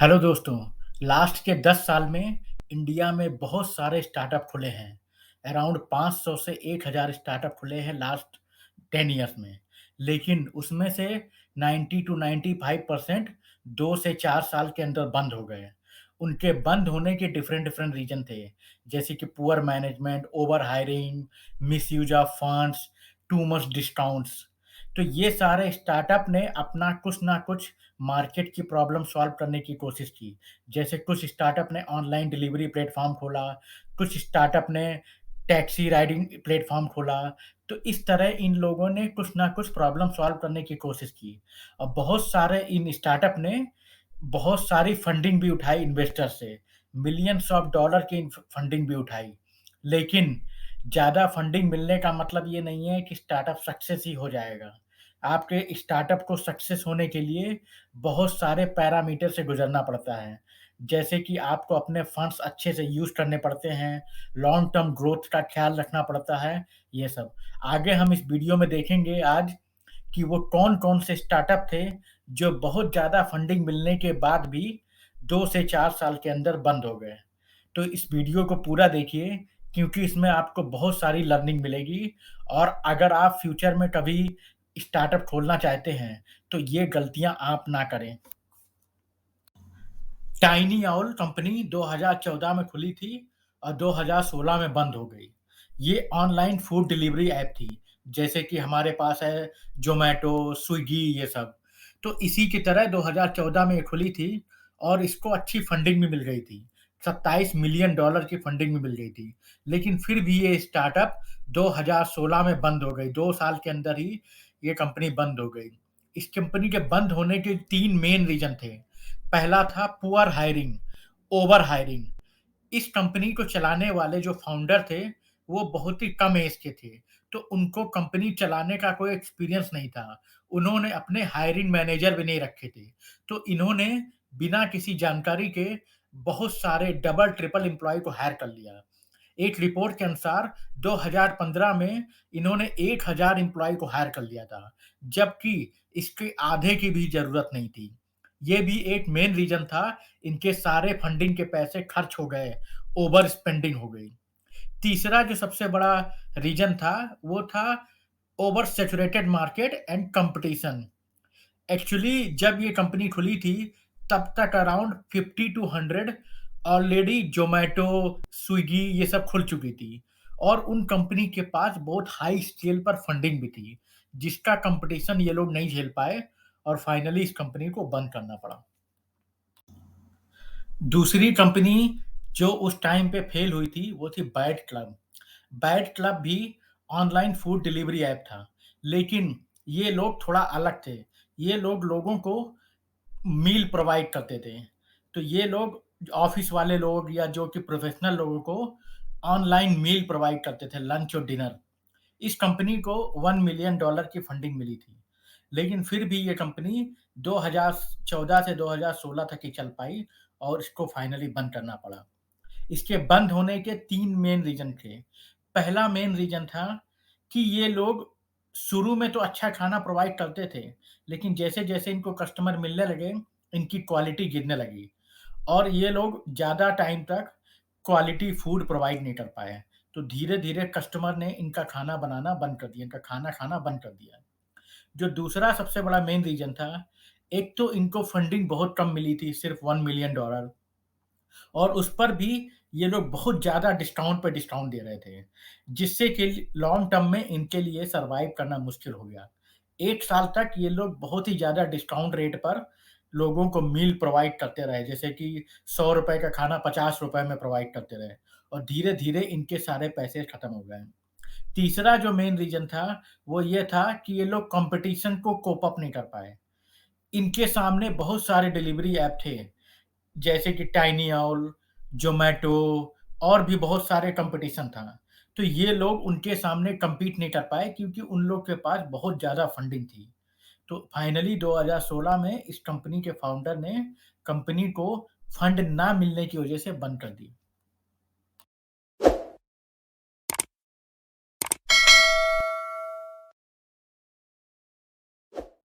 Hello दोस्तों, last के 10 साल में इंडिया में बहुत सारे स्टार्टअप खुले हैं। अराउंड 500 से 1000 स्टार्टअप खुले हैं लास्ट 10 इयर्स में। लेकिन उसमें से 90 टू 95% 2 से 4 साल के अंदर बंद हो गए। उनके बंद होने के डिफरेंट डिफरेंट रीज़न थे, जैसे कि poor management, over hiring, misuse of funds, too much discounts. तो ये सारे स्टार्टअप ने अपना कुछ ना कुछ मार्केट की प्रॉब्लम सॉल्व करने की कोशिश की। जैसे कुछ स्टार्टअप ने ऑनलाइन डिलीवरी प्लेटफ़ॉर्म खोला, कुछ स्टार्टअप ने टैक्सी राइडिंग प्लेटफ़ॉर्म खोला। तो इस तरह इन लोगों ने कुछ ना कुछ प्रॉब्लम सॉल्व करने की कोशिश की। और बहुत सारे इन स्टार्टअप ने बहुत सारी फंडिंग भी उठाई इन्वेस्टर से, मिलियंस ऑफ डॉलर की फंडिंग भी उठाई। लेकिन ज़्यादा फंडिंग मिलने का मतलब ये नहीं है कि स्टार्टअप सक्सेस ही हो जाएगा। आपके स्टार्टअप को सक्सेस होने के लिए बहुत सारे पैरामीटर से गुज़रना पड़ता है। जैसे कि आपको अपने फंड्स अच्छे से यूज़ करने पड़ते हैं, लॉन्ग टर्म ग्रोथ का ख़्याल रखना पड़ता है, ये सब। आगे हम इस वीडियो में देखेंगे आज कि वो कौन-कौन से स्टार्टअप थे, जो बहुत ज़्यादा फंडिंग मिलने के बाद भी 2 से 4 साल के अंदर बंद हो गए। तो इस वीडियो को पूरा देखिए, क्योंकि इसमें आपको बहुत सारी लर्निंग मिलेगी और अगर आप फ्यूचर में कभी स्टार्टअप खोलना चाहते हैं, तो ये गलतियाँ आप ना करें। टाइनी आउल कंपनी 2014 में खुली थी और 2016 में बंद हो गई। ये ऑनलाइन फूड डिलीवरी ऐप थी, जैसे कि हमारे पास है ज़ोमैटो, स्विगी ये सब। तो इसी की तरह 2014 में ये खुली थी और इसको अच्छी फंडिंग भी मिल गई थी। $27 मिलियन की फंडिंग भी मिल गई थी। लेकिन फिर भी ये स्टार्टअप 2016 में बंद हो गई, 2 साल के अंदर ही ये कंपनी बंद हो गई। इस कंपनी के बंद होने के 3 मेन रीज़न थे। पहला था पुअर हायरिंग, ओवर हायरिंग। इस कंपनी को चलाने वाले जो फाउंडर थे, वो बहुत ही कम एज के थे, तो उनको कंपनी चलाने का कोई एक्सपीरियंस नहीं था। उन्होंने अपने हायरिंग मैनेजर भी नहीं रखे थे, तो इन्होंने बिना किसी जानकारी के बहुत सारे डबल, ट्रिपल एम्प्लॉयी को हायर कर लिया। एक रिपोर्ट के अनुसार 2015 में इन्होंने 1000 एम्प्लॉयी को हायर कर लिया था, जबकि इसके आधे की भी ज़रूरत नहीं थी। ये भी एक मेन रीज़न था, इनके सारे फंडिंग के पैसे खर्च हो गए, ओवर स्पेंडिंग हो गई। तीसरा जो सबसे बड़ा रीज़न था, वो था over saturated market and competition. Actually जब ये कंपनी खुली थी, तब तक around 50 to 100 already Zomato, Swiggy ये सब खुल चुकी थी और उन कंपनी के पास बहुत हाई स्केल पर फंडिंग भी थी, जिसका कॉम्पिटिशन ये लोग नहीं झेल पाए और फाइनली इस कंपनी को बंद करना पड़ा। दूसरी कंपनी जो उस टाइम पे फेल हुई थी, वो थी बैट क्लब। बैट क्लब भी ऑनलाइन फूड डिलीवरी ऐप था, लेकिन ये लोग थोड़ा अलग थे। ये लोग लोगों को मील प्रोवाइड करते थे। तो ये लोग ऑफ़िस वाले लोग या जो कि प्रोफ़ेशनल लोगों को ऑनलाइन मील प्रोवाइड करते थे, लंच और डिनर। इस कंपनी को $1 मिलियन की फंडिंग मिली थी। लेकिन फिर भी ये कंपनी 2014 से 2016 तक ही चल पाई और इसको फाइनली बंद करना पड़ा। इसके बंद होने के 3 मेन रीज़न थे। पहला मेन रीज़न था कि ये लोग शुरू में तो अच्छा खाना प्रोवाइड करते थे, लेकिन जैसे-जैसे इनको कस्टमर मिलने लगे, इनकी क्वालिटी गिरने लगी और ये लोग ज़्यादा टाइम तक क्वालिटी फूड प्रोवाइड नहीं कर पाए। तो धीरे-धीरे कस्टमर ने इनका खाना बनाना बंद कर दिया, इनका खाना खाना बंद कर दिया। जो दूसरा सबसे बड़ा मेन रीज़न था, एक तो इनको फंडिंग बहुत कम मिली थी, सिर्फ़ $1 मिलियन और उस पर भी ये लोग बहुत ज़्यादा डिस्काउंट पे डिस्काउंट दे रहे थे, जिससे कि लॉन्ग टर्म में इनके लिए सर्वाइव करना मुश्किल हो गया। 1 साल तक ये लोग बहुत ही ज़्यादा डिस्काउंट रेट पर लोगों को मील प्रोवाइड करते रहे, जैसे कि ₹100 का खाना ₹50 में प्रोवाइड करते रहे और धीरे-धीरे इनके सारे पैसे खत्म हो गए। तीसरा जो मेन रीज़न था, वो ये था कि ये लोग कॉम्पिटिशन को कोप अप नहीं कर पाए। इनके सामने बहुत सारे डिलीवरी ऐप थे, जैसे कि टाइनी आउल, ज़ोमैटो और भी बहुत सारे कॉम्पिटिशन था। तो ये लोग उनके सामने कम्पीट नहीं कर पाए क्योंकि उन लोग के पास बहुत ज़्यादा फंडिंग थी। तो फाइनली 2016 में इस कंपनी के फाउंडर ने कंपनी को फंड ना मिलने की वजह से बंद कर दी।